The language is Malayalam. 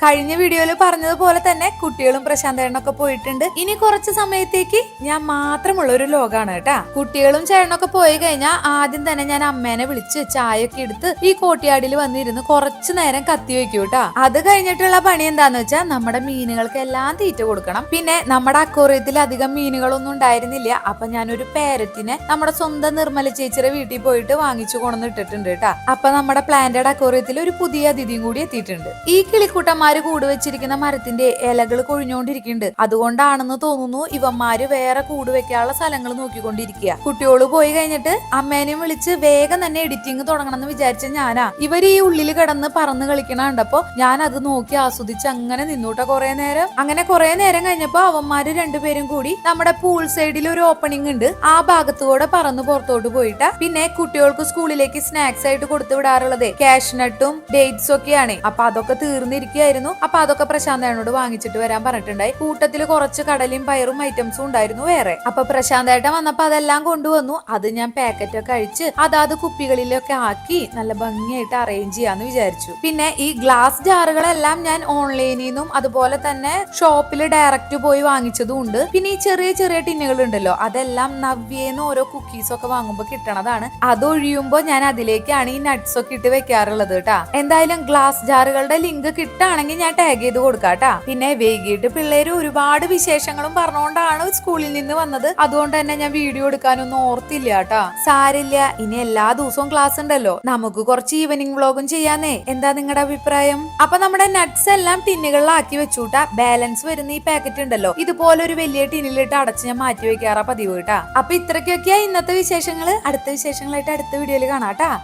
കഴിഞ്ഞ വീഡിയോയിൽ പറഞ്ഞതുപോലെ തന്നെ കുട്ടികളും പ്രശാന്ത് ചേട്ടനൊക്കെ പോയിട്ടുണ്ട്. ഇനി കുറച്ച് സമയത്തേക്ക് ഞാൻ മാത്രമുള്ള ഒരു ലോകാണ് കേട്ടാ. കുട്ടികളും ചേട്ടനൊക്കെ പോയി കഴിഞ്ഞാൽ ആദ്യം തന്നെ ഞാൻ അമ്മേനെ വിളിച്ച് ചായ ഒക്കെ എടുത്ത് ഈ കോട്ടിയാടിൽ വന്നിരുന്ന് കുറച്ചു നേരം കത്തി വെക്കൂ കേട്ടാ. അത് കഴിഞ്ഞിട്ടുള്ള പണി എന്താന്ന് വെച്ചാൽ നമ്മുടെ മീനുകൾക്ക് എല്ലാം തീറ്റ കൊടുക്കണം. പിന്നെ നമ്മുടെ അക്വേറിയത്തിൽ അധികം മീനുകളൊന്നും ഉണ്ടായിരുന്നില്ല. അപ്പൊ ഞാനൊരു പാരറ്റിനെ നമ്മുടെ സ്വന്തം നിർമ്മല ചേച്ചിയുടെ വീട്ടിൽ പോയിട്ട് വാങ്ങിച്ചു കൊണ്ടുവന്നിട്ടിട്ടുണ്ട് കേട്ടാ. അപ്പൊ നമ്മുടെ പ്ലാന്റഡ് അക്വേറിയത്തിൽ ഒരു പുതിയ അതിഥിയും കൂടി എത്തിയിട്ടുണ്ട്. ഈ കിളിക്കൂട്ടന്മാര് കൂട് വെച്ചിരിക്കുന്ന മരത്തിന്റെ ഇലകൾ കൊഴിഞ്ഞോണ്ടിരിക്കുന്നുണ്ട്. അതുകൊണ്ടാണെന്ന് തോന്നുന്നു ഇവന്മാര് വേറെ കൂട് വെക്കാനുള്ള സ്ഥലങ്ങൾ നോക്കിക്കൊണ്ടിരിക്കുക. കുട്ടിയോള് പോയി കഴിഞ്ഞിട്ട് അമ്മേനെയും വിളിച്ച് വേഗം തന്നെ എഡിറ്റിംഗ് തുടങ്ങണം എന്ന് വിചാരിച്ച ഞാനാ. ഇവര് ഈ ഉള്ളിൽ കിടന്ന് പറന്ന് കളിക്കണ കണ്ടപ്പോ ഞാൻ അത് നോക്കി ആസ്വദിച്ച് അങ്ങനെ നിന്നൂട്ട കുറെ നേരം. അങ്ങനെ കുറെ നേരം കഴിഞ്ഞപ്പോ അവന്മാര് രണ്ടുപേരും കൂടി നമ്മുടെ പൂൾ സൈഡിൽ ഒരു ഓപ്പണിംഗ് ഉണ്ട്, ആ ഭാഗത്തുകൂടെ പറന്ന് പുറത്തോട്ട് പോയിട്ടാ. പിന്നെ കുട്ടികൾക്ക് സ്കൂളിലേക്ക് സ്നാക്സ് ആയിട്ട് കൊടുത്തു വിടാറുള്ളത് കാഷ്നട്ടും ഡേറ്റ്സും ഒക്കെയാണ്. അപ്പൊ അതൊക്കെ തീർന്നിരിക്കുകയായിരുന്നു. അപ്പൊ അതൊക്കെ പ്രശാന്തേട്ടനോട് വാങ്ങിച്ചിട്ട് വരാൻ പറഞ്ഞിട്ടുണ്ടായി. കൂട്ടത്തിൽ കുറച്ച് കടലയും പയറും ഐറ്റംസും ഉണ്ടായിരുന്നു വേറെ. അപ്പൊ പ്രശാന്തേട്ടൻ വന്നപ്പോ അതെല്ലാം കൊണ്ടുവന്നു. അത് ഞാൻ പാക്കറ്റ് ഒക്കെ അഴിച്ച് അതാത് കുപ്പികളിലൊക്കെ ആക്കി നല്ല ഭംഗിയായിട്ട് അറേഞ്ച് ചെയ്യാന്ന് വിചാരിച്ചു. പിന്നെ ഈ ഗ്ലാസ് ജാറുകളെല്ലാം ഞാൻ ഓൺലൈനിൽ നിന്നും അതുപോലെ തന്നെ ഷോപ്പിൽ ഡയറക്റ്റ് പോയി വാങ്ങിച്ചതും ഉണ്ട്. പിന്നെ ഈ ചെറിയ ചെറിയ ടിന്നുകൾ ഉണ്ടല്ലോ, അതെല്ലാം നവ്യേന്ന് ഓരോ കുക്കീസ് ഒക്കെ വാങ്ങുമ്പോൾ കിട്ടണതാണ്. അതൊഴിയുമ്പോ ഞാൻ അതിലേക്കാണ് ഈ നട്ട്സ് ഒക്കെ ഇട്ട് വെക്കാറുള്ളത് കേട്ടാ. എന്തായാലും ഗ്ലാസ് ജാറുകളുടെ ലിങ്ക് കിട്ടാണെങ്കിൽ ഞാൻ ടാഗ് ചെയ്ത് കൊടുക്കാട്ടാ. പിന്നെ വൈകിട്ട് പിള്ളേര് ഒരുപാട് വിശേഷങ്ങളും പറഞ്ഞുകൊണ്ടാണ് സ്കൂളിൽ നിന്ന് വന്നത്. അതുകൊണ്ട് തന്നെ ഞാൻ വീഡിയോ എടുക്കാനൊന്നും ഓർത്തില്ല കേട്ടാ. സാരില്ല, ഇനി എല്ലാ ദിവസവും ക്ലാസ് ഉണ്ടല്ലോ, നമുക്ക് കുറച്ച് ഈവനിങ് വ്ളോഗും ചെയ്യാന്നേ. എന്താ നിങ്ങളുടെ അഭിപ്രായം? അപ്പൊ നമ്മുടെ നട്ട്സ് എല്ലാം ടിന്നുകളിലാക്കി വെച്ചൂട്ടാ. ബാലൻസ് വരുന്ന ഈ പാക്കറ്റ് ഉണ്ടല്ലോ, ഇതുപോലെ ഒരു വലിയ ടിന്നിലിട്ട് അടച്ച് ഞാൻ മാറ്റി വെക്കാറാ പതിവ് കേട്ടാ. അപ്പൊ ഇത്രയ്ക്കൊക്കെയാ ഇന്നത്തെ വിശേഷങ്ങള്. അടുത്ത വിശേഷങ്ങളായിട്ട് അടുത്ത വീഡിയോയിൽ കാണാട്ടാ.